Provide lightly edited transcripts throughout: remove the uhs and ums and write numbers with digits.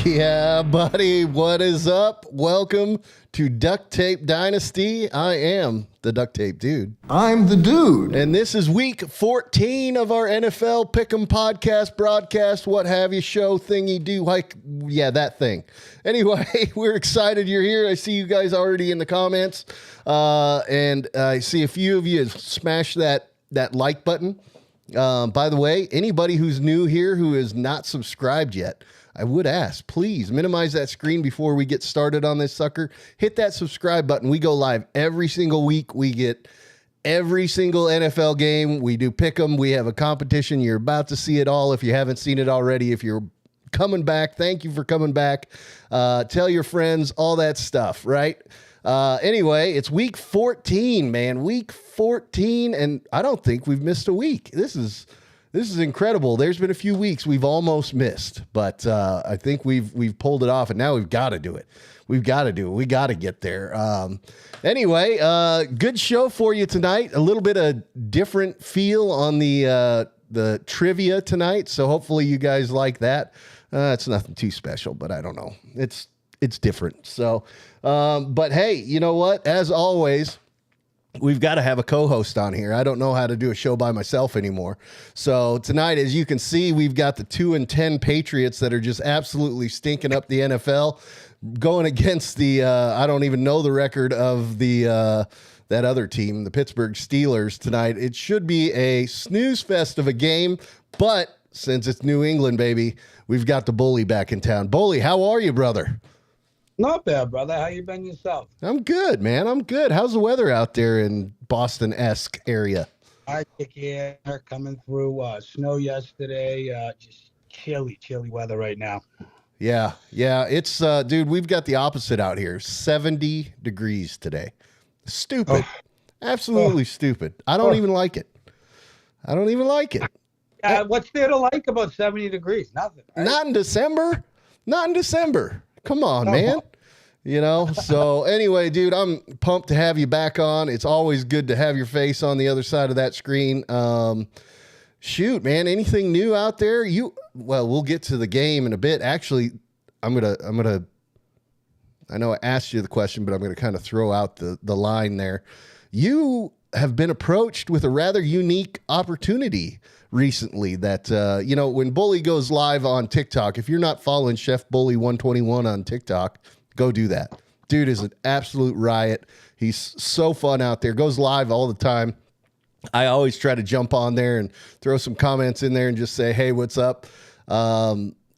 Yeah, buddy, what is up? Welcome to Duct Tape Dynasty. I am the Duct Tape Dude. I'm the dude. And this is week 14 of our NFL Pick'em podcast, broadcast, what have you, show, thingy, do, like, yeah, that thing. Anyway, we're excited you're here. I see you guys already in the comments. And I see a few of you have smashed that like button. By the way, anybody who's new here who is not subscribed yet, I would ask, please minimize that screen before we get started on this sucker. Hit that subscribe button. We go live every single week. We get every single NFL game. We do pick 'em. We have a competition. You're about to see it all if you haven't seen it already. If you're coming back, thank you for coming back. Tell your friends, all that stuff, right? Anyway, it's week 14, man. Week 14, and I don't think we've missed a week. This is incredible. There's been a few weeks we've almost missed, but I think we've pulled it off, and now we've got to do it. We got to get there. Anyway, good show for you tonight. A little bit of different feel on the trivia tonight, so hopefully you guys like that. It's nothing too special, but I don't know. It's different. So, but hey, you know what? As always, we've got to have a co-host on here. I don't know how to do a show by myself anymore. So tonight, as you can see, we've got the 2-10 Patriots that are just absolutely stinking up the NFL, going against the I don't even know the record of the that other team, the Pittsburgh Steelers tonight. It should be a snooze fest of a game, but since it's New England, baby, we've got the Bully back in town. Bully, how are you, brother? Not bad, brother. How you been yourself? I'm good, man. I'm good. How's the weather out there in Boston-esque area? Arctic air coming through. Snow yesterday. Just chilly weather right now. Yeah. It's, dude, we've got the opposite out here. 70 degrees today. Stupid. Absolutely stupid. I don't even like it. What's there to like about 70 degrees? Nothing. Right? Not in December. Come on, man. You know, so anyway, dude, I'm pumped to have you back on. It's always good to have your face on the other side of that screen. Shoot, man, anything new out there? We'll get to the game in a bit. Actually, I know I asked you the question, but I'm going to kind of throw out the line there. You have been approached with a rather unique opportunity recently that, when Bully goes live on TikTok, if you're not following Chef Bully 121 on TikTok, go do that. Dude is an absolute riot. He's so fun out there. Goes live all the time. I always try to jump on there and throw some comments in there and just say, hey, what's up?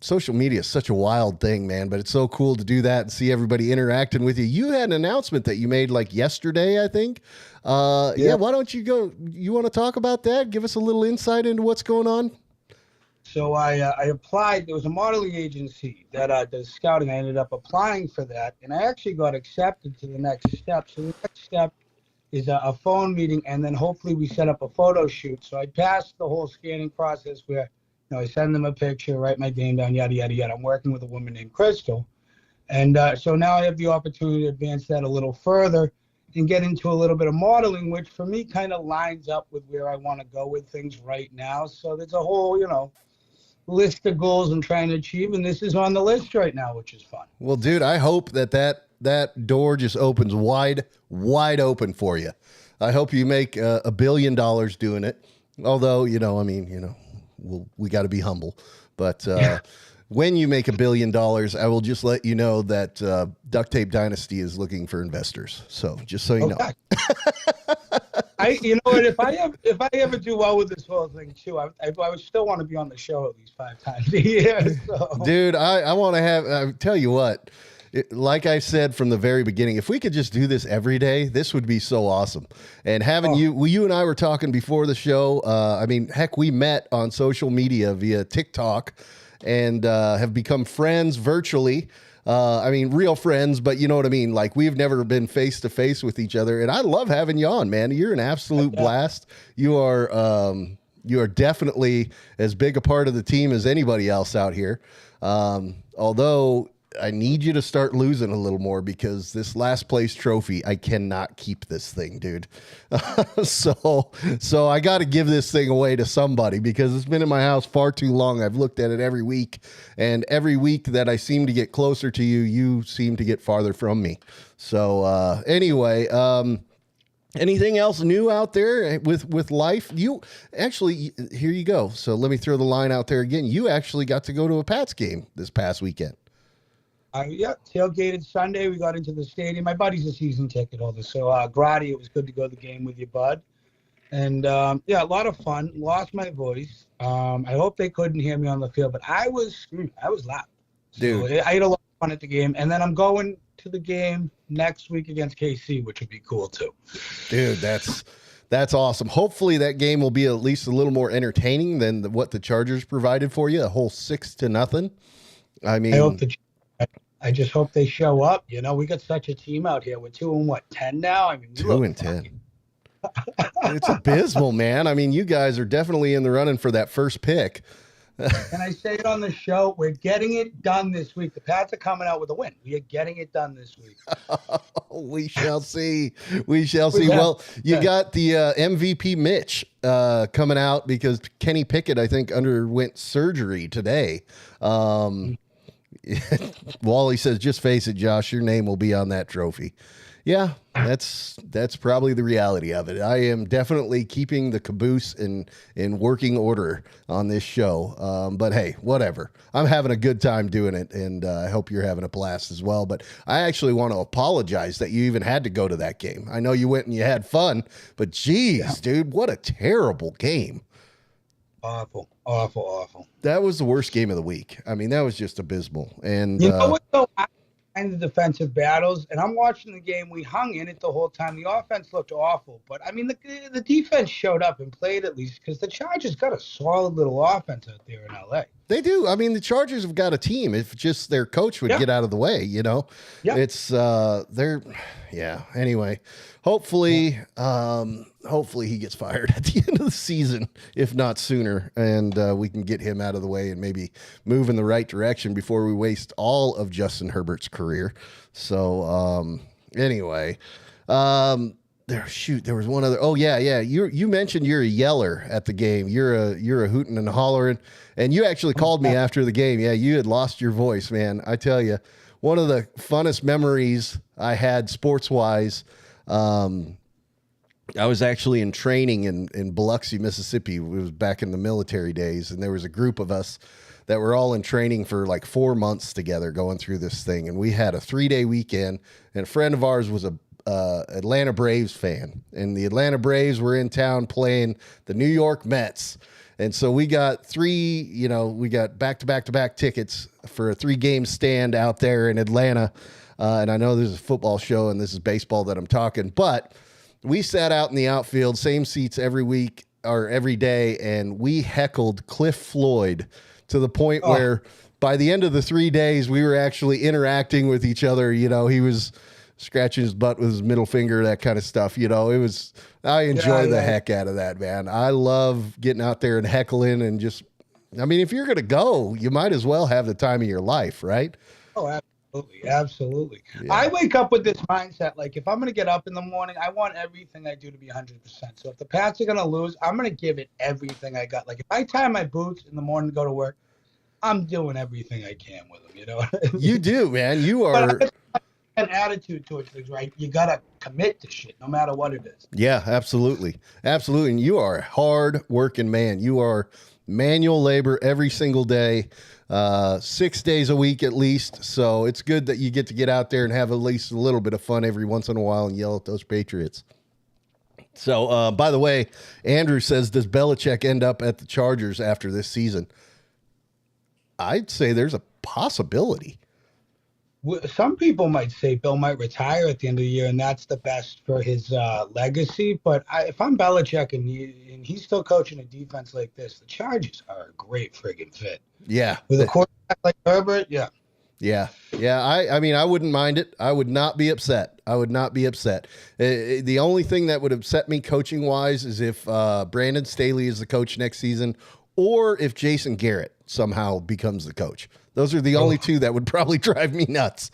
Social media is such a wild thing, man, but it's so cool to do that and see everybody interacting with you. You had an announcement that you made like yesterday, I think. Yeah, why don't you go? You want to talk about that? Give us a little insight into what's going on. So I applied. There was a modeling agency that does scouting. I ended up applying for that, and I actually got accepted to the next step. So the next step is a phone meeting, and then hopefully we set up a photo shoot. So I passed the whole scanning process where I send them a picture, write my name down, yada, yada, yada. I'm working with a woman named Crystal. And so now I have the opportunity to advance that a little further and get into a little bit of modeling, which for me kind of lines up with where I want to go with things right now. So there's a whole, list of goals I'm trying to achieve, and this is on the list right now, which is fun. Well, dude, I hope that door just opens wide open for you. I hope you make $1 billion doing it. Although, we got to be humble. But when you make $1 billion, I will just let you know that Duct Tape Dynasty is looking for investors. So just so you know. If I ever do well with this whole thing too, I would still want to be on the show at least 5 times a year. So. Dude, I want to have. I tell you what. Like I said from the very beginning, if we could just do this every day, this would be so awesome. And having you and I were talking before the show. Heck, we met on social media via TikTok and have become friends virtually. Real friends, but you know what I mean? Like, we've never been face to face with each other. And I love having you on, man. You're an absolute blast. You are definitely as big a part of the team as anybody else out here. Although I need you to start losing a little more, because this last place trophy, I cannot keep this thing, dude. So I got to give this thing away to somebody, because it's been in my house far too long. I've looked at it every week, and every week that I seem to get closer to you, you seem to get farther from me. So anyway, anything else new out there with life? You actually, here you go. So let me throw the line out there again. You actually got to go to a Pats game this past weekend. Yeah, tailgated Sunday. We got into the stadium. My buddy's a season ticket holder, so Grady, it was good to go to the game with you, bud. And yeah, a lot of fun. Lost my voice. I hope they couldn't hear me on the field, but I was loud. Dude, so I had a lot of fun at the game, and then I'm going to the game next week against KC, which would be cool too. Dude, that's awesome. Hopefully that game will be at least a little more entertaining than what the Chargers provided for you, a whole 6-0. I mean, I just hope they show up. You know, we got such a team out here. We're 2-10 now. I mean, 2-10. It's abysmal, man. I mean, you guys are definitely in the running for that first pick. And I say it on the show, we're getting it done this week. The Pats are coming out with a win. We are getting it done this week. We shall see. We shall see. Well, you got the MVP Mitch coming out, because Kenny Pickett, I think, underwent surgery today. Wally says, just face it, Josh, your name will be on that trophy. Yeah, that's probably the reality of it. I am definitely keeping the caboose in working order on this show. But hey, whatever. I'm having a good time doing it, and I hope you're having a blast as well. But I actually want to apologize that you even had to go to that game. I know you went and you had fun, but geez, dude, what a terrible game. Awful. That was the worst game of the week. I mean, that was just abysmal. And you know what, though? And the defensive battles, and I'm watching the game. We hung in it the whole time. The offense looked awful, but I mean, the defense showed up and played at least, because the Chargers got a solid little offense out there in LA. They do. I mean, the Chargers have got a team. If just their coach would get out of the way, you know. Yeah. It's they're Anyway, hopefully he gets fired at the end of the season, if not sooner, and we can get him out of the way and maybe move in the right direction before we waste all of Justin Herbert's career. So anyway, there was one other. Oh yeah. You mentioned you're a yeller at the game. You're a hooting and hollering, and you actually called me after the game. Yeah, you had lost your voice, man. I tell you, one of the funnest memories I had sports wise. I was actually in training in Biloxi, Mississippi. It was back in the military days, and there was a group of us that were all in training for like 4 months together going through this thing. And we had a 3-day weekend, and a friend of ours was a Atlanta Braves fan, and the Atlanta Braves were in town playing the New York Mets. And so we got back-to-back tickets for a 3-game stand out there in Atlanta. And I know this is a football show and this is baseball that I'm talking, but we sat out in the outfield, same seats every week or every day, and we heckled Cliff Floyd to the point where by the end of the 3 days, we were actually interacting with each other. You know, he was scratching his butt with his middle finger, that kind of stuff. You know, I enjoy the heck out of that, man. I love getting out there and heckling and just, I mean, if you're going to go, you might as well have the time of your life, right? Oh, absolutely. Yeah. I wake up with this mindset, like if I'm going to get up in the morning, I want everything I do to be 100%. So if the Pats are going to lose, I'm going to give it everything I got. Like if I tie my boots in the morning to go to work, I'm doing everything I can with them, you know? You do, man. You are an attitude towards things, right? You got to commit to shit no matter what it is. Yeah, absolutely. And you are a hard working man. You are manual labor every single day. 6 days a week at least. So it's good that you get out there and have at least a little bit of fun every once in a while and yell at those Patriots. So, by the way, Andrew says, does Belichick end up at the Chargers after this season? I'd say there's a possibility. Some people might say Bill might retire at the end of the year, and that's the best for his legacy. But if I'm Belichick and he's still coaching a defense like this, the Chargers are a great friggin' fit. Yeah. With a quarterback like Herbert, yeah. Yeah. I mean, I wouldn't mind it. I would not be upset. The only thing that would upset me coaching-wise is if Brandon Staley is the coach next season, or if Jason Garrett somehow becomes the coach. Those are the only two that would probably drive me nuts,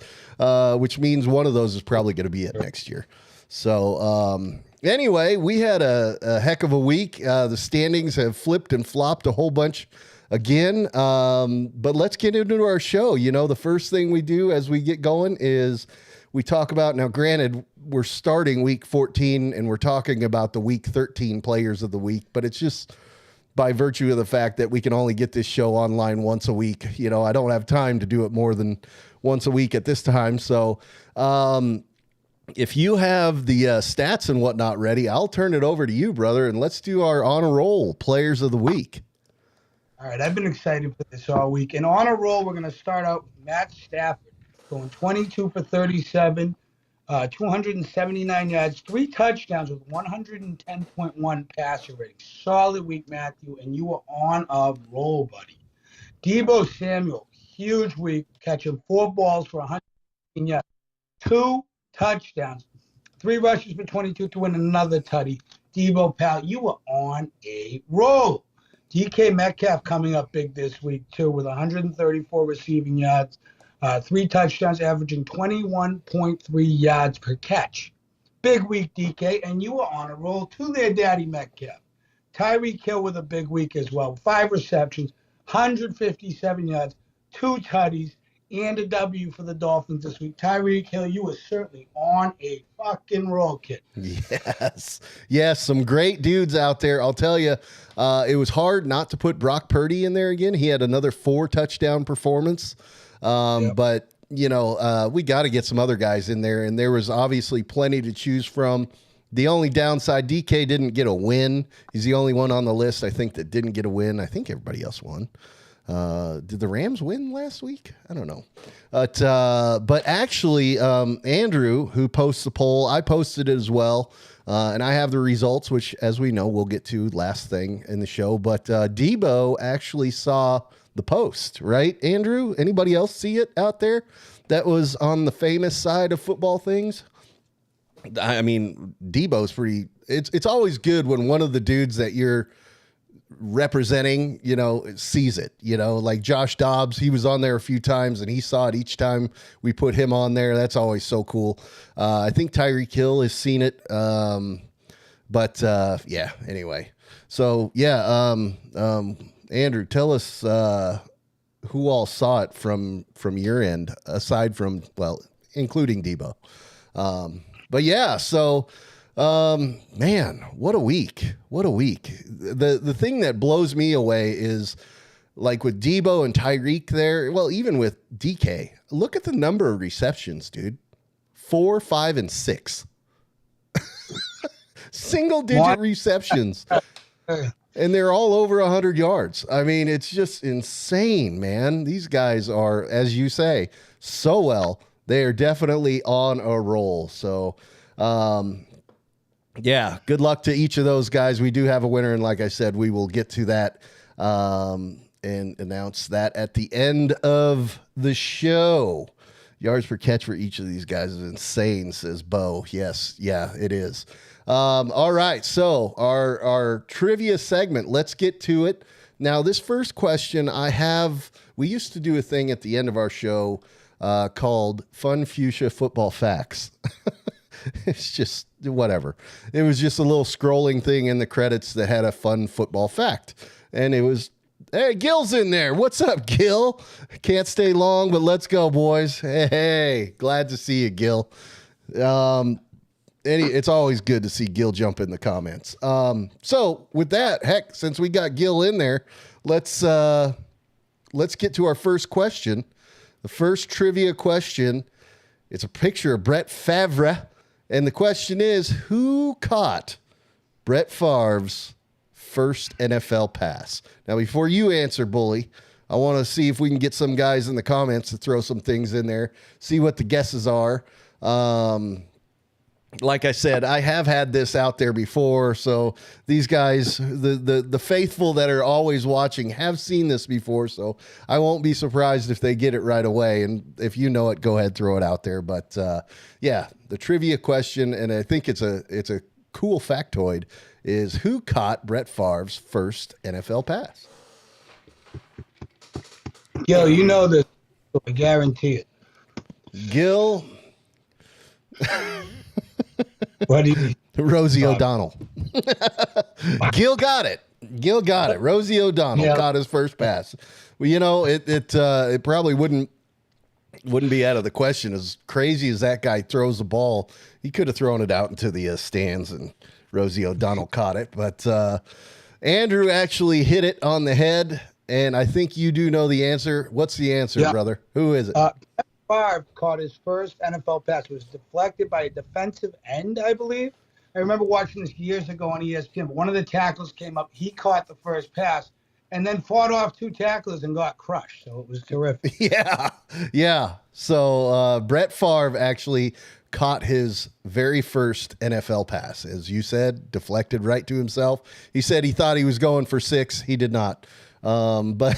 which means one of those is probably going to be it next year. So anyway, we had a heck of a week. The standings have flipped and flopped a whole bunch again. But let's get into our show. You know, the first thing we do as we get going is we talk about, now granted, we're starting week 14 and we're talking about the week 13 players of the week, but it's just by virtue of the fact that we can only get this show online once a week. You know, I don't have time to do it more than once a week at this time. So, if you have the stats and whatnot ready, I'll turn it over to you, brother, and let's do our on a roll players of the week. All right, I've been excited for this all week. And on a roll, we're going to start out with Matt Stafford, going 22 for 37, 279 yards, 3 touchdowns with 110.1 passer rating. Solid week, Matthew, and you are on a roll, buddy. Deebo Samuel, huge week, catching 4 balls for 115 yards, 2 touchdowns, 3 rushes for 22 to win another tutty. Deebo, pal, you are on a roll. DK Metcalf coming up big this week, too, with 134 receiving yards, 3 touchdowns, averaging 21.3 yards per catch. Big week, DK, and you are on a roll, too there, Daddy Metcalf. Tyreek Hill with a big week as well. 5 receptions, 157 yards, 2 tutties, and a W for the Dolphins this week. Tyreek Hill, you were certainly on a fucking roll, kid. Yes, some great dudes out there. I'll tell you, it was hard not to put Brock Purdy in there again. He had another 4 touchdown performance. But, you know, we got to get some other guys in there, and there was obviously plenty to choose from. The only downside, DK didn't get a win. He's the only one on the list, I think, that didn't get a win. I think everybody else won. Did the Rams win last week? I don't know. But actually, Andrew, who posts the poll, I posted it as well. And I have the results, which, as we know, we'll get to last thing in the show. But Deebo actually saw the post, right, Andrew? Anybody else see it out there that was on the famous side of football things? I mean, Deebo's pretty... It's always good when one of the dudes that you're representing, you know, sees it, you know, like Josh Dobbs, he was on there a few times and he saw it each time we put him on there. That's always so cool. I think Tyreek Hill has seen it. But yeah, anyway. So yeah, Andrew, tell us who all saw it from your end, aside from, well, including Deebo. But yeah, so man, what a week. What a week. The thing that blows me away is, like, with Deebo and Tyreek there, well, even with DK, look at the number of receptions, dude. 4, 5, and 6. Single digit receptions. And they're all over 100 yards. I mean, it's just insane, man. These guys are, as you say, so well. They are definitely on a roll. So, yeah, good luck to each of those guys. We do have a winner, and like I said, we will get to that and announce that at the end of the show. Yards per catch for each of these guys is insane, says Bo. Yes, yeah, it is. All right, so our trivia segment, let's get to it. Now, this first question we used to do a thing at the end of our show called Fun Fuchsia Football Facts. It's just whatever. It was just a little scrolling thing in the credits that had a fun football fact. And it was, hey, Gil's in there. What's up, Gil? Can't stay long, but let's go, boys. Hey, glad to see you, Gil. It's always good to see Gil jump in the comments. So with that, heck, since we got Gil in there, let's get to our first question. The first trivia question. It's a picture of Brett Favre. And the question is, who caught Brett Favre's first NFL pass? Now, before you answer, Bully, I want to see if we can get some guys in the comments to throw some things in there, see what the guesses are. Like I said, I have had this out there before, so these guys, the faithful that are always watching, have seen this before, so I won't be surprised if they get it right away. And if you know it, go ahead, throw it out there. But yeah, the trivia question, and I think it's a cool factoid, is who caught Brett Favre's first NFL pass? Gil, you know this. I guarantee it. Gil. What do you? Rosie O'Donnell. Gil got it. Gil got it. Rosie O'Donnell caught his first pass. Well, you know, it probably wouldn't be out of the question. As crazy as that guy throws the ball, he could have thrown it out into the stands, and Rosie O'Donnell caught it. But Andrew actually hit it on the head, and I think you do know the answer. What's the answer, brother? Who is it? Favre caught his first NFL pass. It was deflected by a defensive end, I believe. I remember watching this years ago on ESPN. But one of the tackles came up. He caught the first pass and then fought off two tacklers and got crushed. So it was terrific. Yeah. So Brett Favre actually caught his very first NFL pass. As you said, deflected right to himself. He said he thought he was going for 6. He did not. But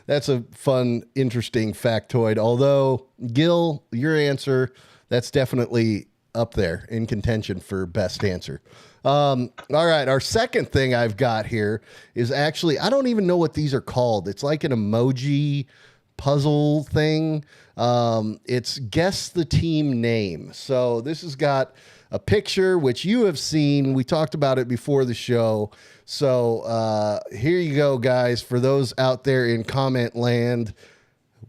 that's a fun, interesting factoid. Although, Gil, your answer, that's definitely up there in contention for best answer. All right. Our second thing I've got here is actually, I don't even know what these are called. It's like an emoji puzzle thing. It's guess the team name. So this has got a picture, which you have seen. We talked about it before the show. So here you go, guys. For those out there in comment land,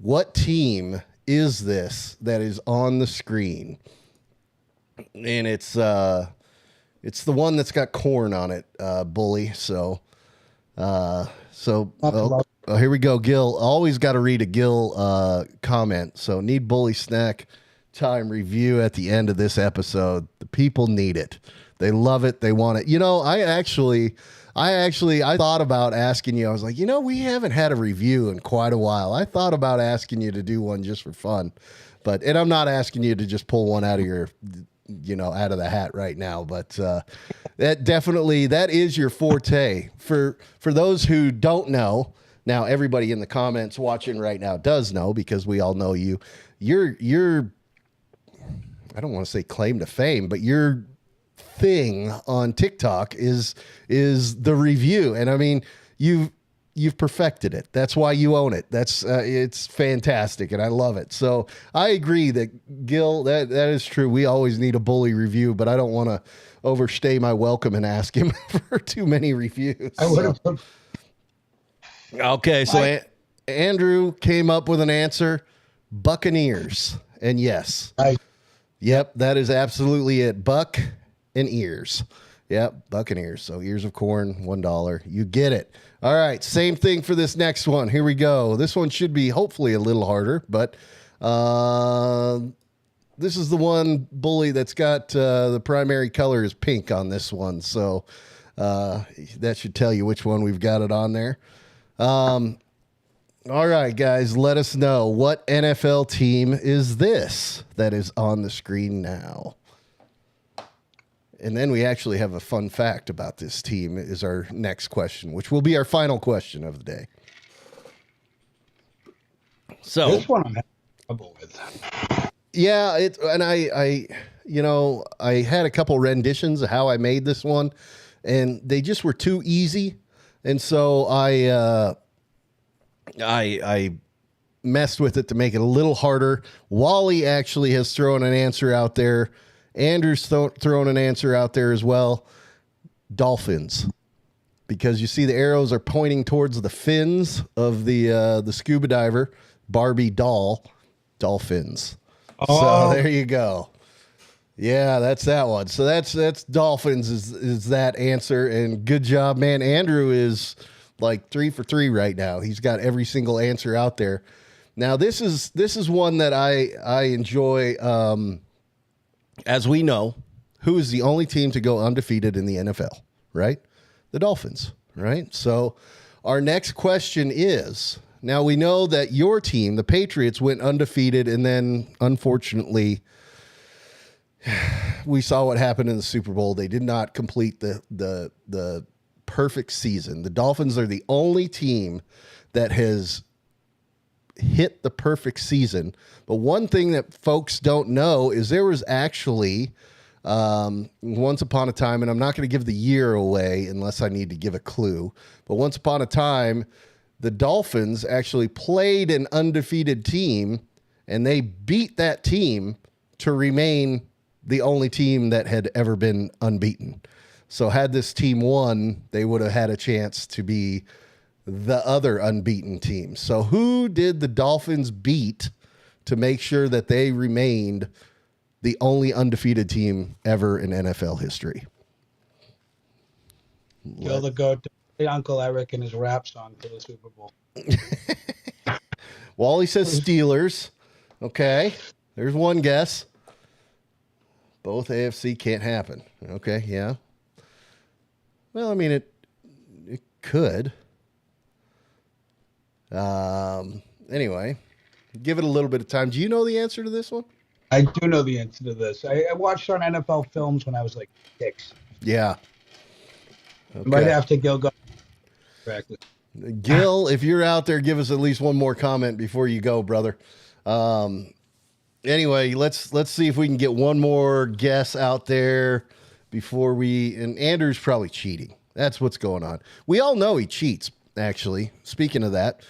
what team is this that is on the screen? And it's the one that's got corn on it, Bully. So here we go, Gil. Always got to read a Gil comment. So need Bully snack time review at the end of this episode. The people need it. They love it. They want it. You know, I thought about asking you. I was like, you know, we haven't had a review in quite a while. I thought about asking you to do one just for fun, and I'm not asking you to just pull one out of your, out of the hat right now. But that is your forte. For those who don't know, now everybody in the comments watching right now does know, because we all know you. You're I don't want to say claim to fame, but your thing on TikTok is the review. And I mean, you've perfected it. That's why you own it. That's it's fantastic, and I love it. So I agree that, Gil, that is true. We always need a Bully review, but I don't want to overstay my welcome and ask him for too many reviews. I would have. Okay, so Andrew came up with an answer: Buccaneers. And yes. Yep, that is absolutely it. Buck and ears. Yep, Buccaneers. So ears of corn, $1. You get it. All right, same thing for this next one. Here we go. This one should be hopefully a little harder, but this is the one, Bully, that's got the primary color is pink on this one. So that should tell you which one we've got it on there. All right, guys, let us know, what NFL team is this that is on the screen now? And then we actually have a fun fact about this team is our next question, which will be our final question of the day. So this one I'm having trouble with. Yeah, I had a couple renditions of how I made this one, and they just were too easy. And so I messed with it to make it a little harder. Wally actually has thrown an answer out there. Andrew's thrown an answer out there as well. Dolphins. Because you see the arrows are pointing towards the fins of the scuba diver, Barbie doll. Dolphins. Oh. So there you go. Yeah, that's that one. So that's Dolphins is that answer. And good job, man. Andrew is like 3 for 3 right now. He's got every single answer out there. Now this is one that I enjoy. As we know, who is the only team to go undefeated in the NFL, right? The Dolphins, right? So our next question is, now we know that your team, the Patriots, went undefeated, and then unfortunately we saw what happened in the Super Bowl. They did not complete the perfect season. The Dolphins are the only team that has hit the perfect season. But one thing that folks don't know is there was actually once upon a time, and I'm not going to give the year away unless I need to give a clue, but once upon a time, the Dolphins actually played an undefeated team, and they beat that team to remain the only team that had ever been unbeaten. So had this team won, they would have had a chance to be the other unbeaten team. So who did the Dolphins beat to make sure that they remained the only undefeated team ever in NFL history? Kill the goat, Uncle Eric and his rap song for the Super Bowl. Wally says Steelers. Okay, there's one guess. Both AFC can't happen. Okay, yeah. Well, I mean, it could. Anyway, give it a little bit of time. Do you know the answer to this one? I do know the answer to this. I watched on NFL films when I was like 6. Yeah. Okay. Right after Gil got practice. Gil, if you're out there, give us at least one more comment before you go, brother. Anyway, let's see if we can get one more guess out there before and Andrew's probably cheating. That's what's going on. We all know he cheats, actually. Speaking of that,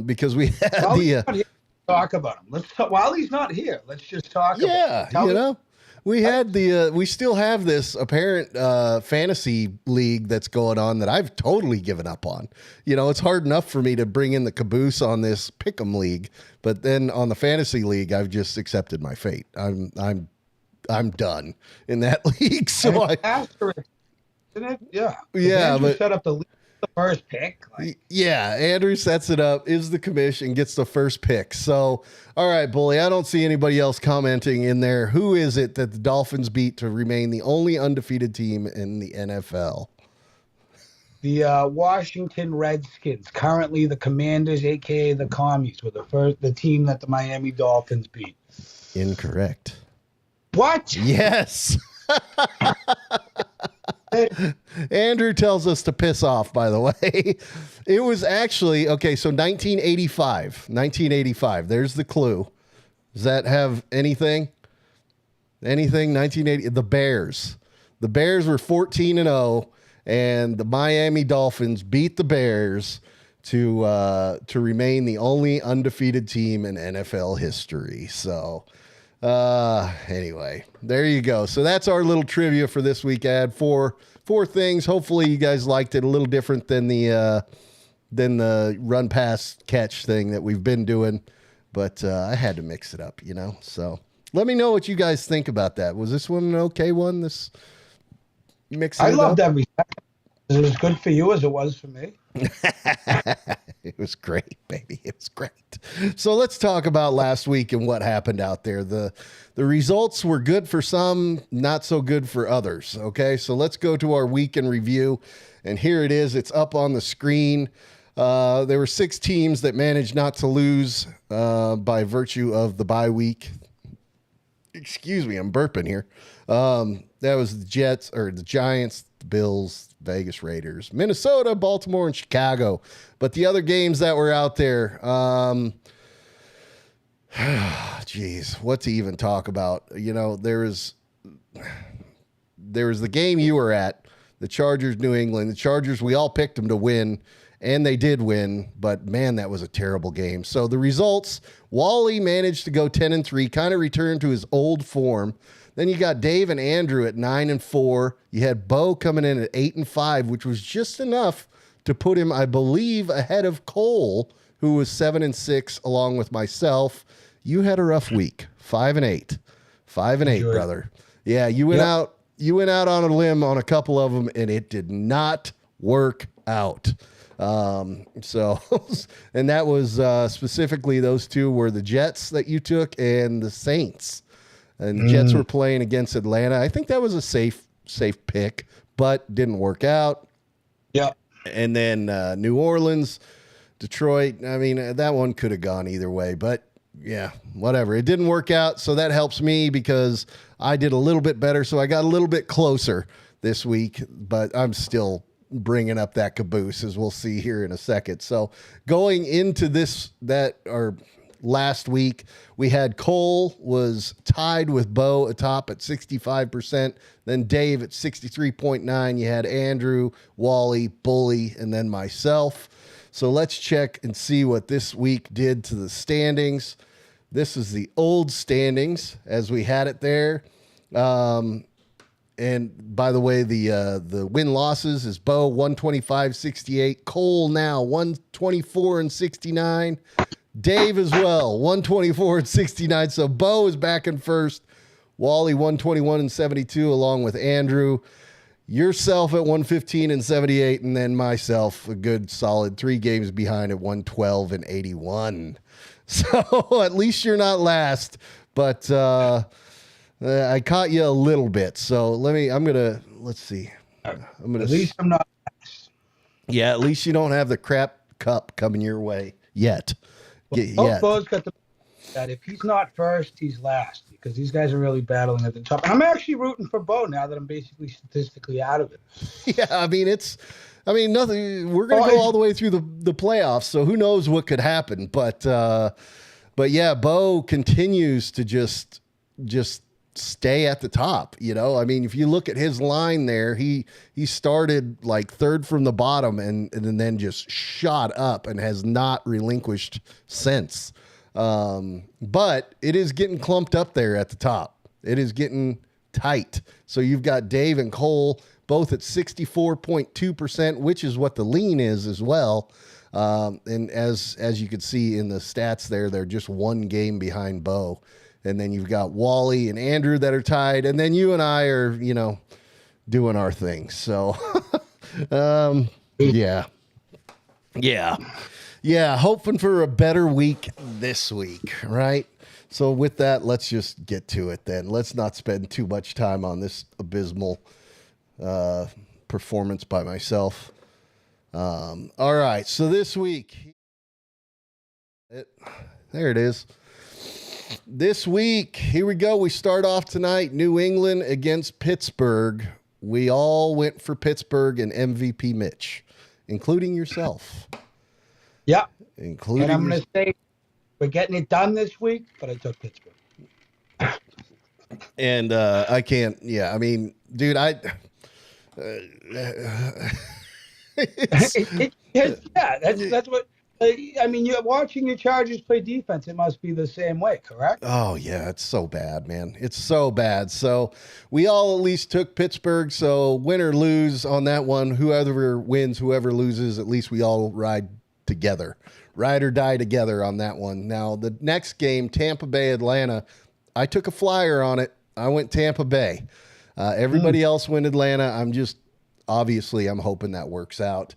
because we had talk about him. While he's not here, let's just talk about him. We had we still have this apparent fantasy league that's going on that I've totally given up on. It's hard enough for me to bring in the caboose on this pick'em league, but then on the fantasy league, I've just accepted my fate. I'm done in that league. So Asterisk, isn't it? Yeah. Yeah, but set up the first pick. Yeah, Andrew sets it up, is the commission, gets the first pick. So, all right, Bully, I don't see anybody else commenting in there. Who is it that the Dolphins beat to remain the only undefeated team in the NFL? The Washington Redskins, currently the Commanders, a.k.a. the Commies, were the team that the Miami Dolphins beat. Incorrect. What? Yes. Andrew tells us to piss off, by the way. It was actually, okay, so 1985. There's the clue. Does that have anything? 1980, the Bears. The Bears were 14-0, and the Miami Dolphins beat the Bears to remain the only undefeated team in NFL history. So anyway, there you go. So that's our little trivia for this week. I had four things. Hopefully you guys liked it. A little different than the run pass catch thing that we've been doing, but I had to mix it up, so let me know what you guys think about that. Was this one an okay one? This mix. I loved every second. It was good for you as it was for me. It was great, baby. It was great. So let's talk about last week and what happened out there. The results were good for some, not so good for others. Okay, so let's go to our week in review. And here it is. It's up on the screen. There were 6 teams that managed not to lose by virtue of the bye week. Excuse me, I'm burping here. That was the Giants, the Bills, Vegas Raiders, Minnesota, Baltimore, and Chicago. But the other games that were out there, geez, what to even talk about? There was the game you were at, the Chargers, New England. The Chargers, we all picked them to win, and they did win, but man, that was a terrible game. So the results, Wally managed to go 10-3, kind of returned to his old form. Then you got Dave and Andrew at 9-4. You had Bo coming in at 8-5, which was just enough to put him, I believe, ahead of Cole, who was 7-6, along with myself. You had a rough week, 5-8, 5-8, brother. Yeah, you went out. You went out on a limb on a couple of them, and it did not work out. So, and that was specifically those two were the Jets that you took and the Saints. And the Jets were playing against Atlanta. I think that was a safe pick, but didn't work out. Yeah. And then New Orleans, Detroit. I mean, that one could have gone either way, but yeah, whatever. It didn't work out, so that helps me because I did a little bit better, so I got a little bit closer this week, but I'm still bringing up that caboose, as we'll see here in a second. So going into last week, we had Cole was tied with Bo atop at 65%, then Dave at 63.9. You had Andrew, Wally, Bully, and then myself. So let's check and see what this week did to the standings. This is the old standings as we had it there. And by the way, the win-losses is Bo 125-68. Cole now 124-69. Dave as well 124-69. So Bo is back in first. Wally 121-72 along with Andrew. Yourself at 115-78, and then myself a good solid 3 games behind at 112-81. So at least you're not last, but I caught you a little bit. So let's see. At least I'm not last. Yeah, at least you don't have the crap cup coming your way yet. Bo's got that if he's not first, he's last, because these guys are really battling at the top. And I'm actually rooting for Bo now that I'm basically statistically out of it. Yeah, nothing. We're gonna go all the way through the playoffs, so who knows what could happen. But yeah, Bo continues to just stay at the top. If you look at his line there, he started like third from the bottom and then just shot up and has not relinquished since. But it is getting clumped up there at the top. It is getting tight. So you've got Dave and Cole both at 64.2%, which is what the lean is as well. And as you can see in the stats there, they're just 1 game behind Bo. And then you've got Wally and Andrew that are tied. And then you and I are, doing our thing. So, yeah. Hoping for a better week this week, right? So with that, let's just get to it then. Let's not spend too much time on this abysmal performance by myself. All right, so this week, there it is. This week, here we go. We start off tonight, New England against Pittsburgh. We all went for Pittsburgh and MVP Mitch, including yourself. Yeah. And I'm going to say we're getting it done this week, but I took Pittsburgh. And I can't, dude, that's what, you're watching your Chargers play defense. It must be the same way, correct? Oh, yeah, it's so bad, man. It's so bad. So we all at least took Pittsburgh. So win or lose on that one, whoever wins, whoever loses, at least we all ride together. Ride or die together on that one. Now, the next game, Tampa Bay, Atlanta, I took a flyer on it. I went Tampa Bay. Everybody else went Atlanta. I'm hoping that works out.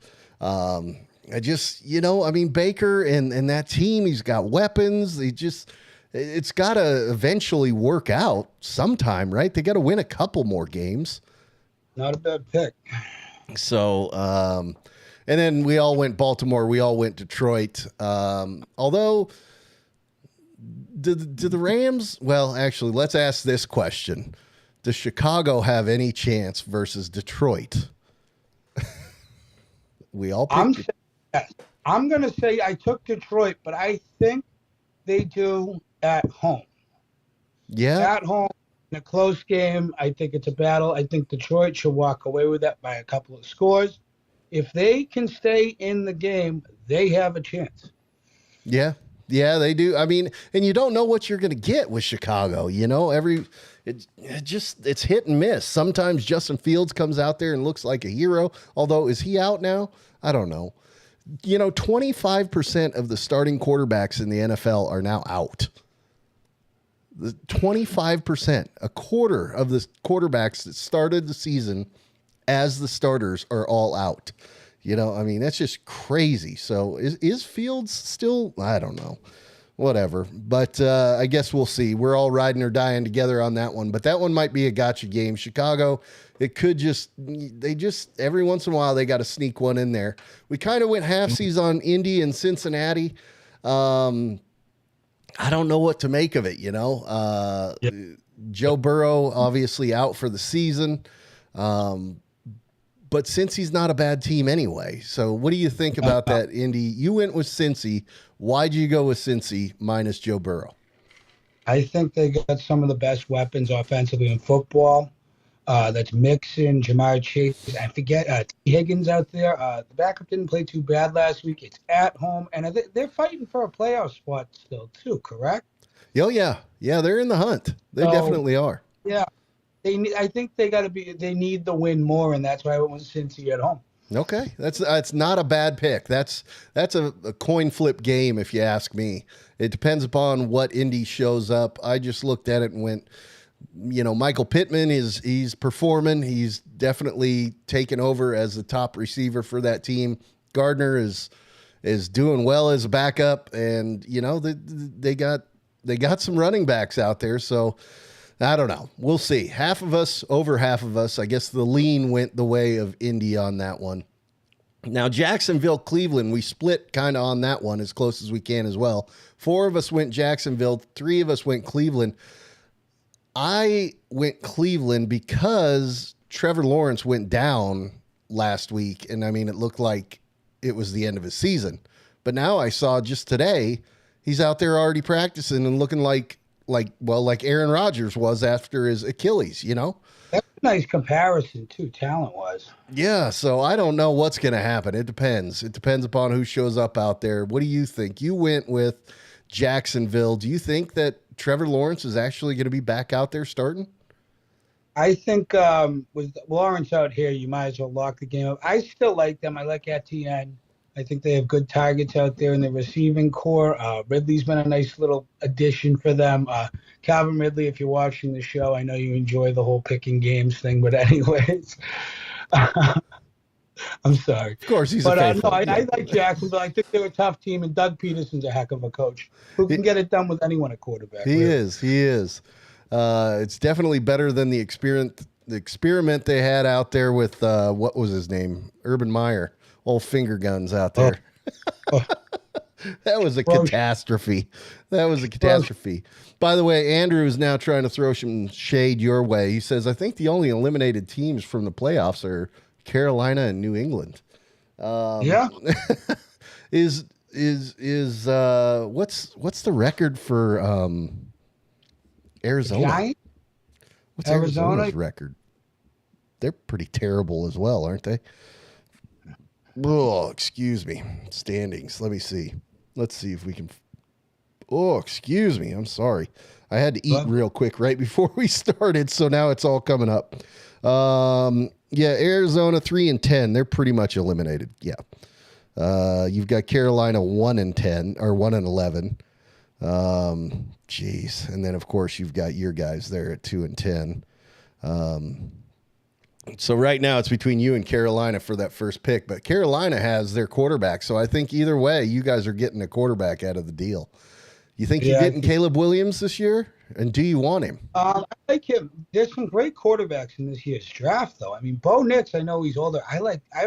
Baker and that team, he's got weapons. It's got to eventually work out sometime, right? They got to win a couple more games. Not a bad pick. So, and then we all went Baltimore. We all went Detroit. Although, do the Rams? Well, actually, let's ask this question: does Chicago have any chance versus Detroit? We all picked yes. I'm going to say I took Detroit, but I think they do at home. Yeah. At home, in a close game, I think it's a battle. I think Detroit should walk away with that by a couple of scores. If they can stay in the game, they have a chance. Yeah. Yeah, they do. And you don't know what you're going to get with Chicago. It's hit and miss. Sometimes Justin Fields comes out there and looks like a hero. Although, is he out now? I don't know. 25% of the starting quarterbacks in the NFL are now out. 25%, a quarter of the quarterbacks that started the season as the starters are all out. That's just crazy. So is Fields still? I don't know. Whatever. But I guess we'll see. We're all riding or dying together on that one. But that one might be a gotcha game. Chicago, it could every once in a while, they got to sneak one in there. We kind of went halfsies on Indy and Cincinnati. I don't know what to make of it, Yep. Joe Burrow, obviously out for the season. But since he's not a bad team anyway. So what do you think about that, Indy? You went with Cincy. Why'd you go with Cincy minus Joe Burrow? I think they got some of the best weapons offensively in football. That's Mixon, Jamar Chase. I forget T. Higgins out there. The backup didn't play too bad last week. It's at home, and they're fighting for a playoff spot still, too, correct? Oh, yeah. Yeah, they're in the hunt. They definitely are. Yeah. I think they need the win more, and that's why I went with Cincy at home. Okay. That's not a bad pick. That's a coin flip game, if you ask me. It depends upon what Indy shows up. I just looked at it and went, Michael Pittman he's performing. He's definitely taken over as the top receiver for that team. Gardner is doing well as a backup, and they got some running backs out there. So I don't know. We'll see. Over half of us. I guess the lean went the way of Indy on that one. Now, Jacksonville, Cleveland, we split kind of on that one as close as we can as well. 4 of us went Jacksonville. 3 of us went Cleveland. I went Cleveland because Trevor Lawrence went down last week, and it looked like it was the end of his season. But now I saw just today he's out there already practicing and looking like Aaron Rodgers was after his Achilles, That's a nice comparison, too, talent-wise. Yeah, so I don't know what's going to happen. It depends. It depends upon who shows up out there. What do you think? You went with Jacksonville. Do you think that Trevor Lawrence is actually going to be back out there starting? I think with Lawrence out here, you might as well lock the game up. I still like them. I like Etienne. I think they have good targets out there in the receiving core. Ridley's been a nice little addition for them. Calvin Ridley, if you're watching the show, I know you enjoy the whole picking games thing, but anyways, I'm sorry. Of course, he's a faithful. I like Jacksonville. I think they're a tough team, and Doug Peterson's a heck of a coach who can get it done with anyone at quarterback. He is. It's definitely better than the experiment they had out there with, what was his name? Urban Meyer. Old finger guns out there. That was a catastrophe. By the way, Andrew is now trying to throw some shade your way. He says, I think the only eliminated teams from the playoffs are Carolina and New England. Yeah. What's the record for Arizona? Giants? What's Arizona's record? They're pretty terrible as well, aren't they? Oh, excuse me. Standings. Let me see. Let's see if we can. Oh, excuse me. I'm sorry. I had to eat real quick right before we started, so now it's all coming up. Yeah, Arizona 3-10. They're pretty much eliminated. Yeah. You've got Carolina 1-10 or 1-11. Geez. And then of course you've got your guys there at 2-10. So right now it's between you and Carolina for that first pick, but Carolina has their quarterback. So I think either way, you guys are getting a quarterback out of the deal. You think you're getting Caleb Williams this year? And do you want him? I like him. There's some great quarterbacks in this year's draft, though. I mean, Bo Nix, I know he's older. I've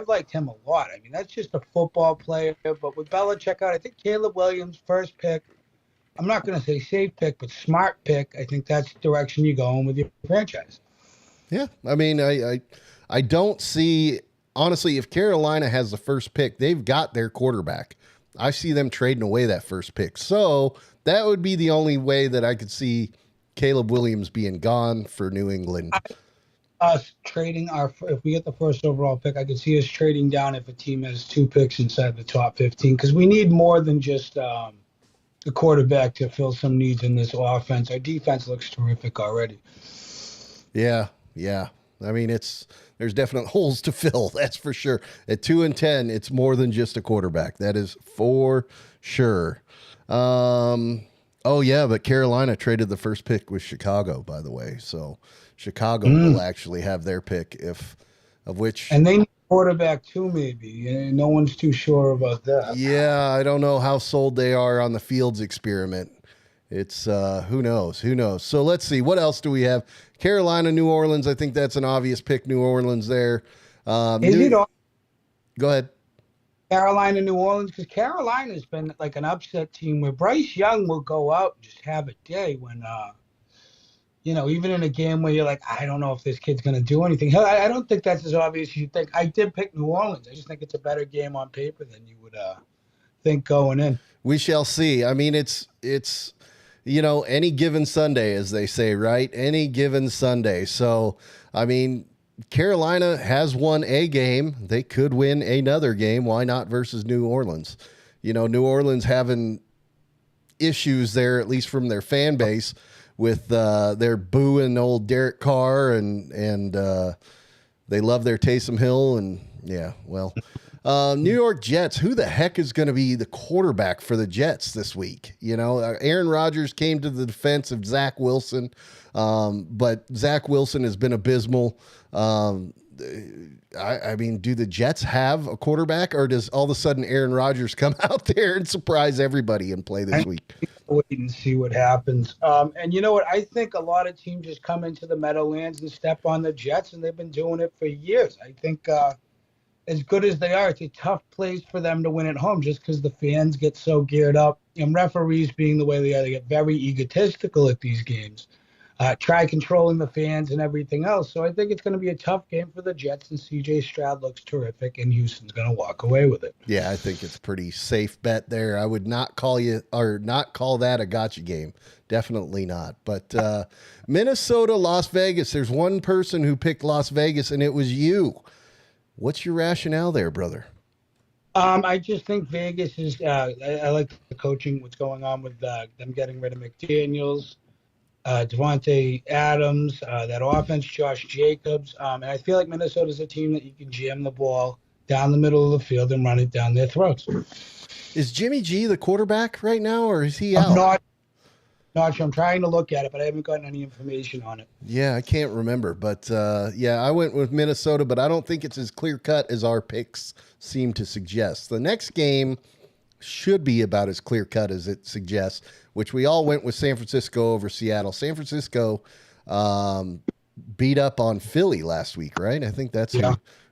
liked him a lot. I mean, that's just a football player. But with Belichick out, I think Caleb Williams, first pick. I'm not going to say safe pick, but smart pick. I think that's the direction you're going with your franchise. Yeah, I mean, I don't see, honestly, if Carolina has the first pick, they've got their quarterback. I see them trading away that first pick. So that would be the only way that I could see Caleb Williams being gone for New England. Us trading if we get the first overall pick, I could see us trading down if a team has 2 picks inside the top 15, because we need more than just the quarterback to fill some needs in this offense. Our defense looks terrific already. Yeah. I mean, there's definite holes to fill. That's for sure. At 2-10, it's more than just a quarterback. That is for sure. Oh yeah, but Carolina traded the first pick with Chicago, by the way. So Chicago will actually have their pick and they need a quarterback too, maybe. No one's too sure about that. Yeah, I don't know how sold they are on the Fields experiment. It's who knows. So let's see. What else do we have? Carolina, New Orleans. I think that's an obvious pick. New Orleans there. Go ahead. Carolina, New Orleans, because Carolina's been like an upset team where Bryce Young will go out and just have a day when, even in a game where you're like, I don't know if this kid's going to do anything. I don't think that's as obvious as you think. I did pick New Orleans. I just think it's a better game on paper than you would think going in. We shall see. I mean, it's any given Sunday, as they say, right? Any given Sunday. So, I mean, Carolina has won a game. They could win another game. Why not versus New Orleans? New Orleans having issues there, at least from their fan base, with their booing old Derek Carr, and they love their Taysom Hill. And yeah, well, New York Jets, who the heck is going to be the quarterback for the Jets this week? Aaron Rodgers came to the defense of Zach Wilson, but Zach Wilson has been abysmal. I mean, do the Jets have a quarterback, or does all of a sudden Aaron Rodgers come out there and surprise everybody and play this week? Wait and see what happens. And you know what? I think a lot of teams just come into the Meadowlands and step on the Jets, and they've been doing it for years. I think as good as they are, it's a tough place for them to win at home just because the fans get so geared up. And referees being the way they are, they get very egotistical at these games. Try controlling the fans and everything else. So I think it's going to be a tough game for the Jets, and C.J. Stroud looks terrific, and Houston's going to walk away with it. Yeah, I think it's a pretty safe bet there. I would not call that a gotcha game. Definitely not. But Minnesota, Las Vegas, there's one person who picked Las Vegas, and it was you. What's your rationale there, brother? I just think Vegas is I like the coaching, what's going on with them getting rid of McDaniels. Devontae Adams, that offense, Josh Jacobs. And I feel like Minnesota's a team that you can jam the ball down the middle of the field and run it down their throats. Is Jimmy G the quarterback right now, or is he out? I'm not sure. I'm trying to look at it, but I haven't gotten any information on it. Yeah, I can't remember. But, I went with Minnesota, but I don't think it's as clear-cut as our picks seem to suggest. The next game should be about as clear-cut as it suggests, which we all went with San Francisco over Seattle. San Francisco beat up on Philly last week, right? I think that's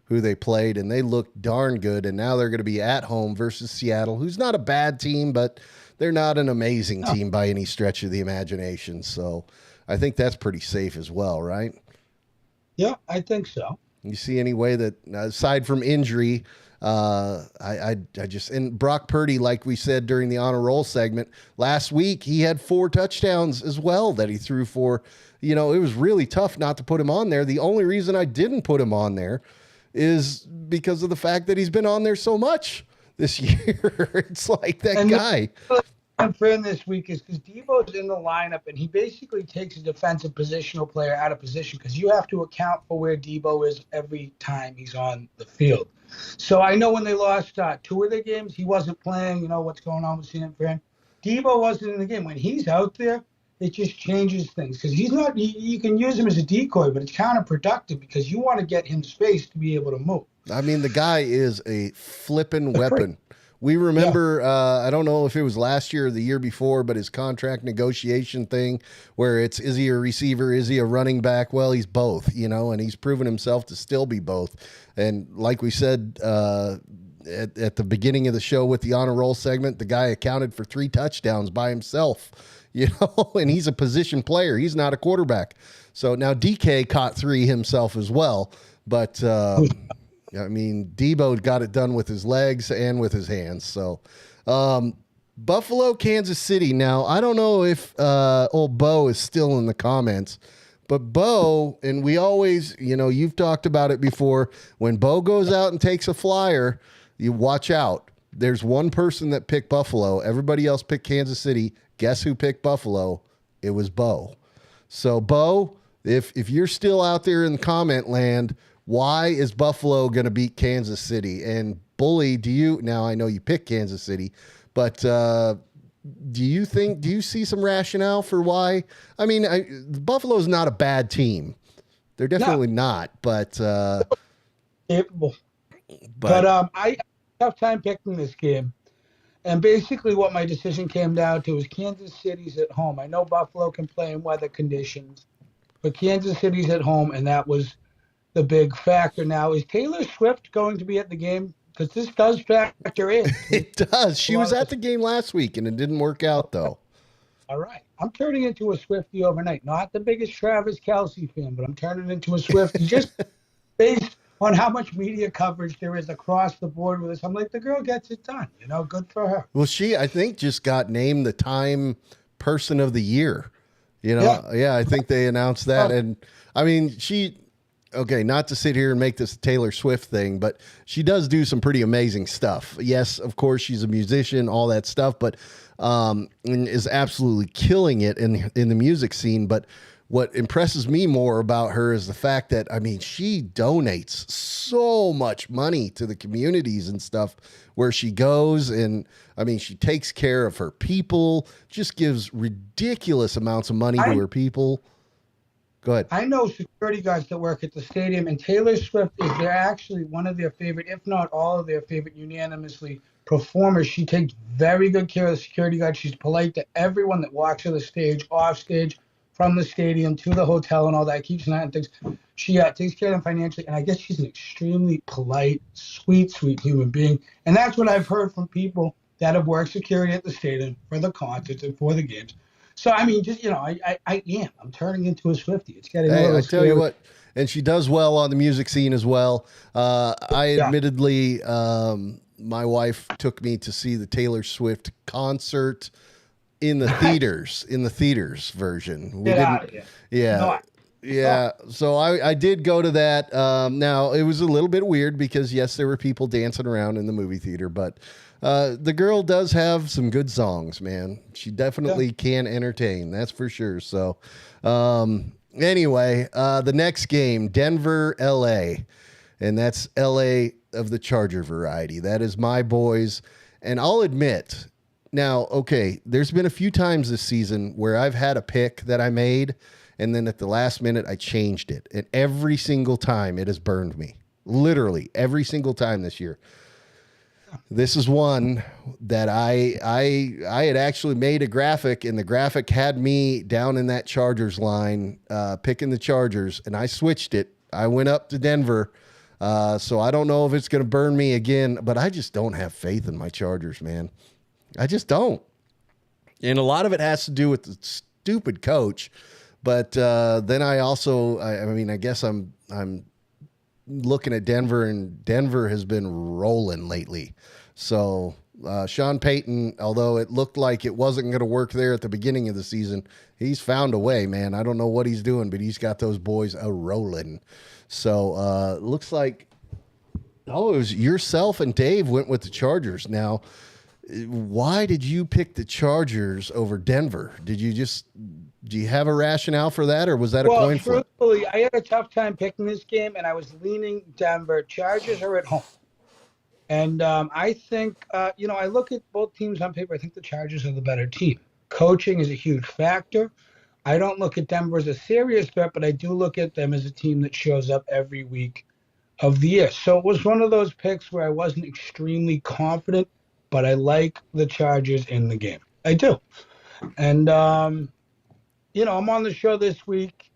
who they played, and they looked darn good, and now they're going to be at home versus Seattle, who's not a bad team, but they're not an amazing team by any stretch of the imagination. So I think that's pretty safe as well, right? Yeah, I think so. You see any way that, aside from injury, I just, and Brock Purdy, like we said during the honor roll segment last week, he had 4 touchdowns as well that he threw for. It was really tough not to put him on there. The only reason I didn't put him on there is because of the fact that he's been on there so much this year. It's like that guy. Unfair this week is because Debo's in the lineup, and he basically takes a defensive positional player out of position because you have to account for where Debo is every time he's on the field. So I know when they lost 2 of their games, he wasn't playing. What's going on with San Fran. Debo wasn't in the game. When he's out there, it just changes things because he's not. You can use him as a decoy, but it's counterproductive because you want to get him space to be able to move. I mean, the guy is a flipping weapon. We remember, I don't know if it was last year or the year before, but his contract negotiation thing where it's, is he a receiver? Is he a running back? Well, he's both, and he's proven himself to still be both. And like we said at the beginning of the show with the honor roll segment, the guy accounted for 3 touchdowns by himself, and he's a position player. He's not a quarterback. So now DK caught 3 himself as well, but I mean, Debo got it done with his legs and with his hands. So, Buffalo, Kansas City. Now, I don't know if old Bo is still in the comments, but Bo, and we always, you've talked about it before, when Bo goes out and takes a flyer, you watch out. There's one person that picked Buffalo. Everybody else picked Kansas City. Guess who picked Buffalo? It was Bo. So, Bo, if you're still out there in the comment land, why is Buffalo going to beat Kansas City? And Bully, now I know you picked Kansas City, but do you see some rationale for why? I mean, Buffalo's not a bad team. They're definitely not, but capable. But I had a tough time picking this game. And basically what my decision came down to is Kansas City's at home. I know Buffalo can play in weather conditions, but Kansas City's at home, and that was the big factor. Now, is Taylor Swift going to be at the game? Because this does factor in. It does. She was at the game last week, and it didn't work out, though. All right. I'm turning into a Swiftie overnight. Not the biggest Travis Kelce fan, but I'm turning into a Swiftie just based on how much media coverage there is across the board with this. I'm like, the girl gets it done. Good for her. Well, she, I think, just got named the Time person of the year. You know, yeah, I think they announced that. And I mean, okay, not to sit here and make this a Taylor Swift thing, but she does do some pretty amazing stuff. Yes, of course, she's a musician, all that stuff, but and is absolutely killing it in the music scene. But what impresses me more about her is the fact that, I mean, she donates so much money to the communities and stuff where she goes. And I mean, she takes care of her people, just gives ridiculous amounts of money to her people. Go ahead. I know security guards that work at the stadium, and Taylor Swift is they're actually one of their favorite, if not all of their favorite, unanimously performers. She takes very good care of the security guards. She's polite to everyone that walks to the stage, off stage, from the stadium to the hotel and all that, keeps an eye on things. She takes care of them financially, and I guess she's an extremely polite, sweet human being. And that's what I've heard from people that have worked security at the stadium for the concerts and for the games. So, I mean, just, you know, I'm turning into a Swiftie. It's getting a little I tell you what, and she does well on the music scene as well. Admittedly, my wife took me to see the Taylor Swift concert in the theaters version. We didn't. Yeah. So I did go to that. Now it was a little bit weird because yes, there were people dancing around in the movie theater, but the girl does have some good songs, man. She definitely can entertain. That's for sure. So, anyway, the next game, Denver, LA, and that's LA of the Charger variety. That is my boys. And I'll admit, now, okay, there's been a few times this season where I've had a pick that I made, and then at the last minute I changed it. And every single time it has burned me. Literally every single time this year. This is one that I had actually made a graphic, and the graphic had me down in that Chargers line, picking the Chargers, and I switched it. I went up to Denver. So I don't know if it's going to burn me again, but I just don't have faith in my Chargers, man. I just don't. And a lot of it has to do with the stupid coach. But then I also, I mean, I guess I'm looking at Denver, and Denver has been rolling lately. So Sean Payton, although it looked like it wasn't going to work there at the beginning of the season, he's found a way, man. I don't know what he's doing, but he's got those boys a-rolling. So looks like, it was yourself and Dave went with the Chargers. Now, why did you pick the Chargers over Denver? Do you have a rationale for that, or was that a coin flip? Truthfully, I had a tough time picking this game, and I was leaning Denver. Chargers are at home. And I think, I look at both teams on paper. I think the Chargers are the better team. Coaching is a huge factor. I don't look at Denver as a serious bet, but I do look at them as a team that shows up every week of the year. So it was one of those picks where I wasn't extremely confident, but I like the Chargers in the game. I do. And, I'm on the show this week.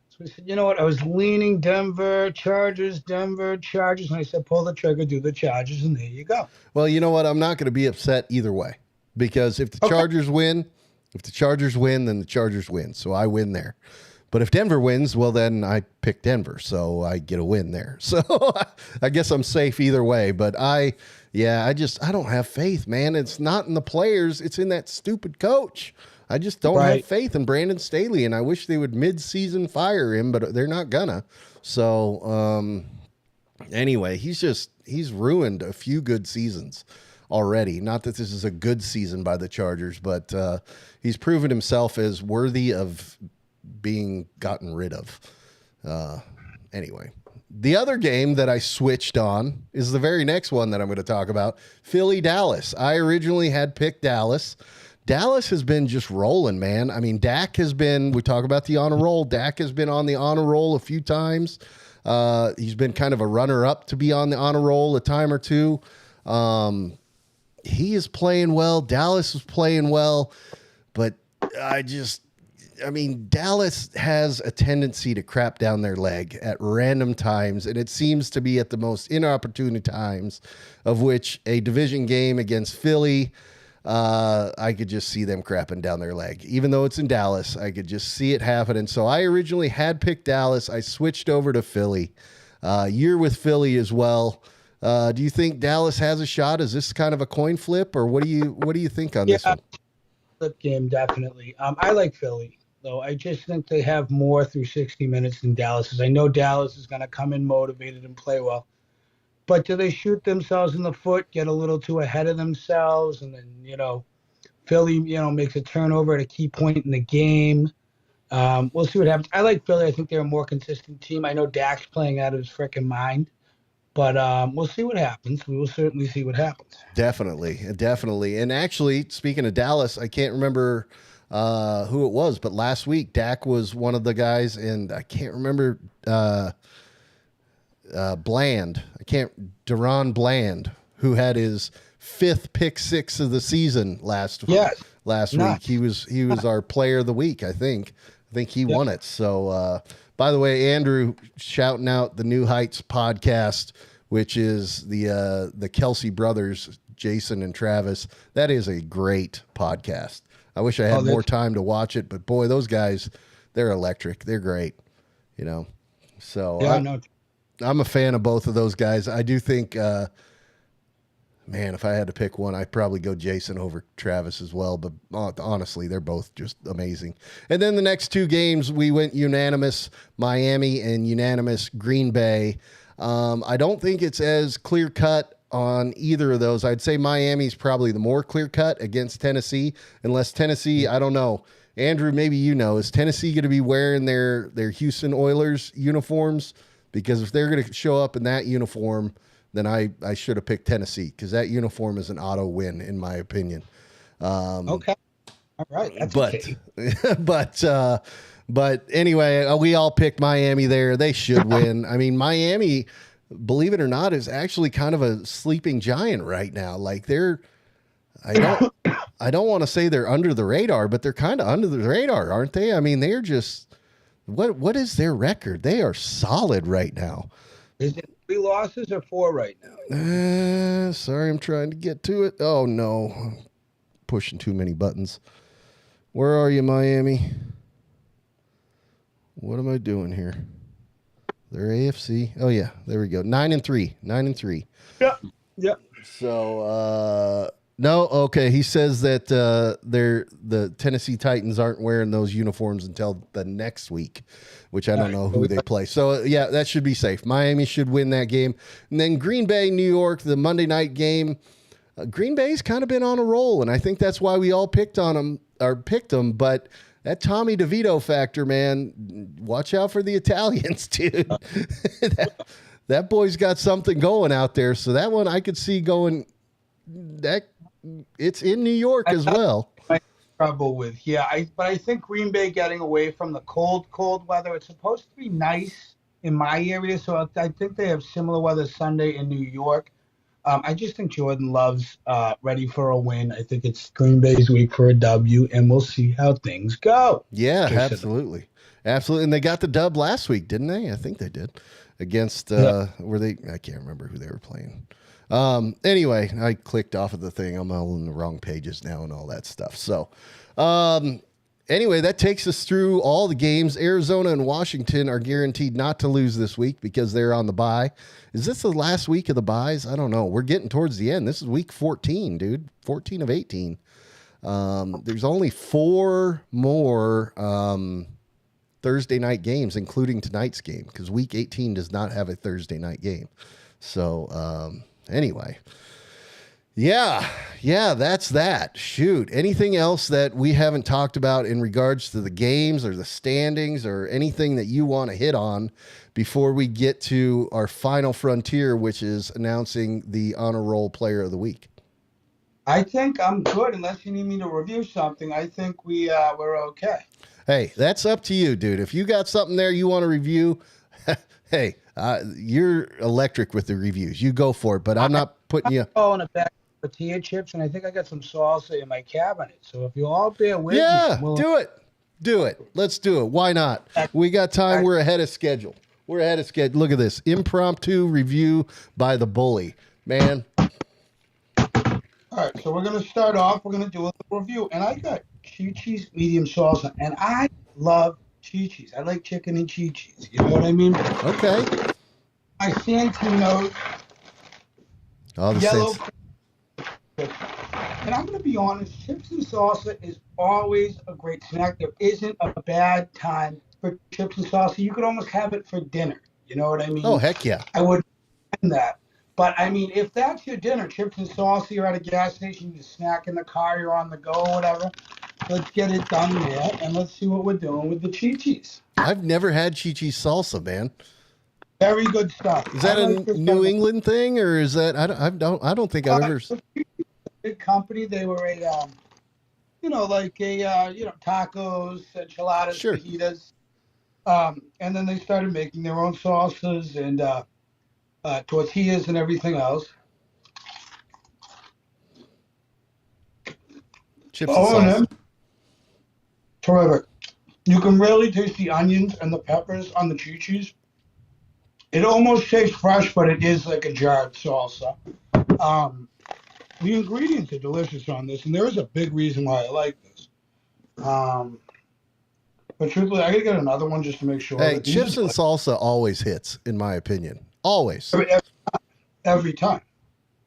So I said, you know what? I was leaning Denver, Chargers, and I said, pull the trigger, do the Chargers, and there you go. Well, you know what? I'm not going to be upset either way, because if the Chargers win, then the Chargers win. So I win there. But if Denver wins, well, then I pick Denver, so I get a win there. So I guess I'm safe either way. But I don't have faith, man. It's not in the players. It's in that stupid coach. I just don't have faith in Brandon Staley, and I wish they would mid-season fire him, but they're not gonna. So anyway, he's ruined a few good seasons already. Not that this is a good season by the Chargers, but he's proven himself as worthy of being gotten rid of. Anyway, the other game that I switched on is the very next one that I'm going to talk about, Philly, Dallas. I originally had picked Dallas. Dallas has been just rolling, man. I mean, Dak has been, we talk about the honor roll. Dak has been on the honor roll a few times. He's been kind of a runner-up to be on the honor roll a time or two. He is playing well. Dallas is playing well. But Dallas has a tendency to crap down their leg at random times, and it seems to be at the most inopportune times, of which a division game against Philly, I could just see them crapping down their leg. Even though it's in Dallas, I could just see it happening. So I originally had picked Dallas. I switched over to Philly. You're with Philly as well. Do you think Dallas has a shot? Is this kind of a coin flip, or what do you think on this one? flip game, definitely. I like Philly, though. I just think they have more through 60 minutes than Dallas is. I know Dallas is going to come in motivated and play well. But do they shoot themselves in the foot, get a little too ahead of themselves, and then, Philly, makes a turnover at a key point in the game? We'll see what happens. I like Philly. I think they're a more consistent team. I know Dak's playing out of his freaking mind. But we'll see what happens. We will certainly see what happens. Definitely. And actually, speaking of Dallas, I can't remember who it was, but last week, Dak was one of the guys, and I can't remember Deron Bland, who had his 5th pick 6 of the season last week. He was our player of the week, I think. I think he won it. So, by the way, Andrew, shouting out the New Heights podcast, which is the Kelsey brothers, Jason and Travis. That is a great podcast. I wish I had more time to watch it, but boy, those guys, they're electric. They're great, So I'm a fan of both of those guys. I do think, man, if I had to pick one, I'd probably go Jason over Travis as well. But honestly, they're both just amazing. And then the next 2 games, we went unanimous Miami and unanimous Green Bay. I don't think it's as clear cut on either of those. I'd say Miami's probably the more clear cut against Tennessee, unless Tennessee, I don't know. Andrew, maybe is Tennessee going to be wearing their Houston Oilers uniforms? Because if they're going to show up in that uniform, then I should have picked Tennessee, because that uniform is an auto win, in my opinion. Okay. All right. But anyway, we all picked Miami there. They should win. I mean, Miami, believe it or not, is actually kind of a sleeping giant right now. Like I don't want to say they're under the radar, but they're kind of under the radar, aren't they? I mean, they're just, what is their record? They are solid right now. Is it 3 losses or 4 right now? Sorry, I'm trying to get to it. Oh, no. I'm pushing too many buttons. Where are you, Miami? What am I doing here? They're AFC. Oh, yeah. There we go. 9-3. 9-3. Yeah. So, no. Okay. He says that the Tennessee Titans aren't wearing those uniforms until the next week, which I don't know who they play. So, yeah, that should be safe. Miami should win that game. And then Green Bay, New York, the Monday night game. Green Bay's kind of been on a roll, and I think that's why we all picked them. But that Tommy DeVito factor, man, watch out for the Italians, dude. that boy's got something going out there. So that one I could see going. It's in New York as well. Trouble with, but I think Green Bay getting away from the cold weather. It's supposed to be nice in my area, so I think they have similar weather Sunday in New York. I just think Jordan Love's ready for a win. I think it's Green Bay's week for a W, and we'll see how things go. Yeah, absolutely. And they got the dub last week, didn't they? I think they did against I can't remember who they were playing. Anyway, I clicked off of the thing. I'm all in the wrong pages now and all that stuff. So, anyway, that takes us through all the games. Arizona and Washington are guaranteed not to lose this week because they're on the bye. Is this the last week of the byes? I don't know. We're getting towards the end. This is week 14, dude. 14 of 18. There's only 4 more Thursday night games, including tonight's game, because week 18 does not have a Thursday night game. So, anyway, yeah, that's that. Shoot. Anything else that we haven't talked about in regards to the games or the standings or anything that you want to hit on before we get to our final frontier, which is announcing the honor roll player of the week? I think I'm good, unless you need me to review something. I think we're okay. Hey, that's up to you, dude. If you got something there you want to review, hey, you're electric with the reviews. You go for it, but I'm not putting you. Oh, in a bag of tortilla chips, and I think I got some salsa in my cabinet. So if you all bear with me, do it. Let's do it. Why not? We got time. We're ahead of schedule. Look at this impromptu review by the bully, man. All right, so we're gonna start off. We're gonna do a review, and I got Chi-Chi's medium salsa, and I love Chi-Chi's. I like chicken and Chi-Chi's. You know what I mean? Okay. My Santino's all the yellow. and I'm going to be honest, chips and salsa is always a great snack. There isn't a bad time for chips and salsa. You could almost have it for dinner. You know what I mean? Oh, heck yeah. I would recommend that. But, I mean, if that's your dinner, chips and salsa, you're at a gas station, you snack in the car, you're on the go, whatever, let's get it done there, and let's see what we're doing with the Chi-Chis. I've never had Chi-Chi's salsa, man. Very good stuff. Is that a New England thing, or is that I don't think I've ever. Big company. They were a tacos, enchiladas, Sure. fajitas, and then they started making their own sauces and tortillas and everything else. Chips and salsa. Terrific. You can really taste the onions and the peppers on the Chi-Chis. It almost tastes fresh, but it is like a jarred salsa. The ingredients are delicious on this, and there is a big reason why I like this. But truthfully, I gotta get another one just to make sure. Hey, chips and salsa always hits, in my opinion. Always. Every time.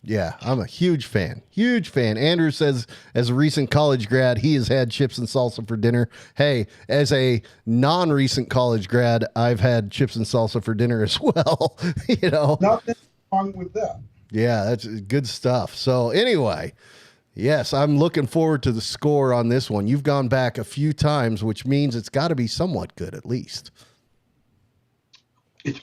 Yeah, I'm a huge fan. Huge fan. Andrew says, as a recent college grad, he has had chips and salsa for dinner. Hey, as a non-recent college grad, I've had chips and salsa for dinner as well. You know, nothing wrong with that. Yeah, that's good stuff. So anyway, yes, I'm looking forward to the score on this one. You've gone back a few times, which means it's got to be somewhat good at least.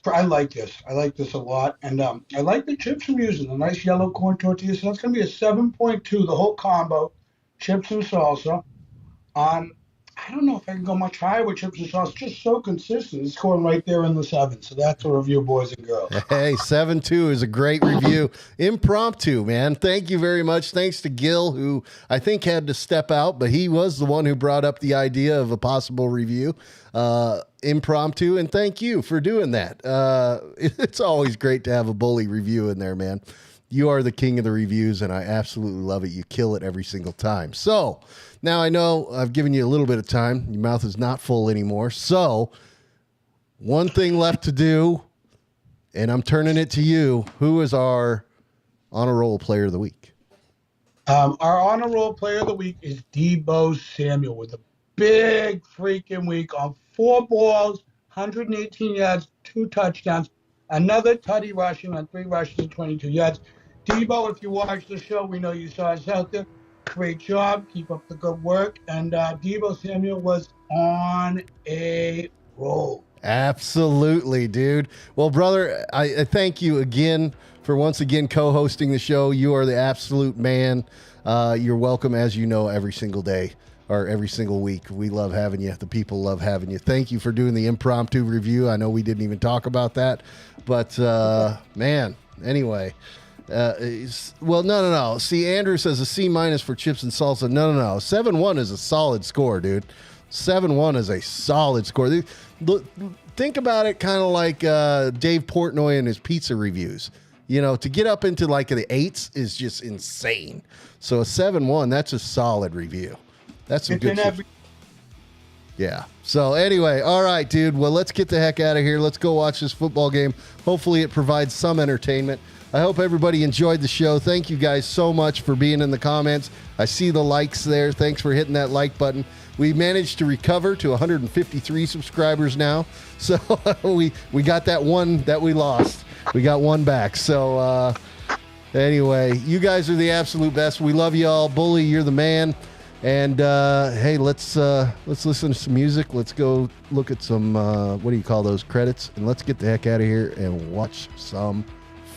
I like this. I like this a lot. And I like the chips I'm using, the nice yellow corn tortillas. So that's going to be a 7.2, the whole combo, chips and salsa. I don't know if I can go much higher with chips and salsa. It's just so consistent. It's scoring right there in the 7. So that's a review, boys and girls. Hey, 7.2 is a great review. Impromptu, man. Thank you very much. Thanks to Gil, who I think had to step out, but he was the one who brought up the idea of a possible review. Impromptu, and thank you for doing that. It's always great to have a bully review in there, man. You are the king of the reviews, and I absolutely love it. You kill it every single time. So now I know I've given you a little bit of time. Your mouth is not full anymore. So one thing left to do, and I'm turning it to you. Who is our honor roll player of the week? Our honor roll player of the week is Deebo Samuel with a big freaking week on 4 balls, 118 yards, 2 touchdowns, another tutty rushing on 3 rushes and 22 yards. Deebo, if you watch the show, we know you saw us out there. Great job. Keep up the good work. And Deebo Samuel was on a roll. Absolutely, dude. Well, brother, I thank you again for once again co-hosting the show. You are the absolute man. You're welcome, as you know, every single day or every single week. We love having you. The people love having you. Thank you for doing the impromptu review. I know we didn't even talk about that, but man, anyway. Well, no. See, Andrew says a C- for chips and salsa. No. 7-1 is a solid score, dude. 7-1 is a solid score. Think about it kind of like Dave Portnoy and his pizza reviews. You know, to get up into like the 8s is just insane. So a 7-1, that's a solid review. That's some good shit. Yeah. So anyway, all right, dude. Well, let's get the heck out of here. Let's go watch this football game. Hopefully it provides some entertainment. I hope everybody enjoyed the show. Thank you guys so much for being in the comments. I see the likes there. Thanks for hitting that like button. We managed to recover to 153 subscribers now. So we got that one that we lost. We got one back. So anyway, you guys are the absolute best. We love you all. Bully, you're the man. And hey, let's listen to some music. Let's go look at some what do you call those, credits, and let's get the heck out of here and watch some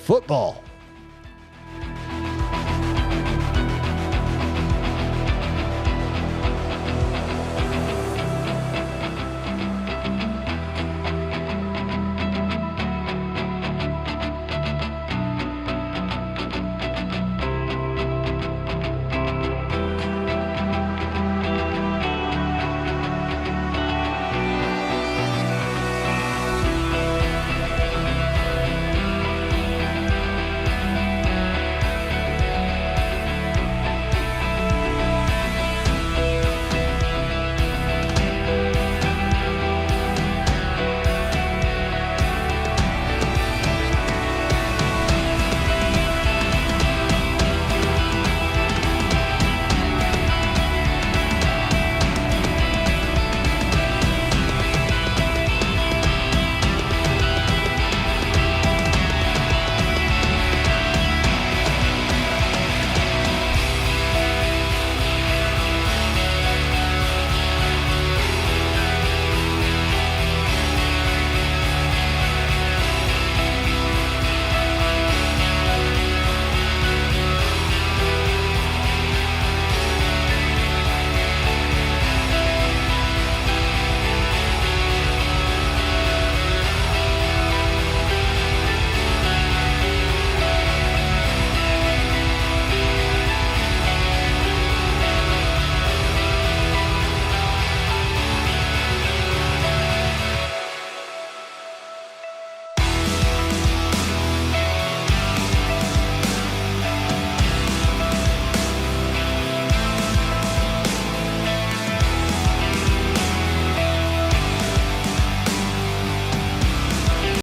football.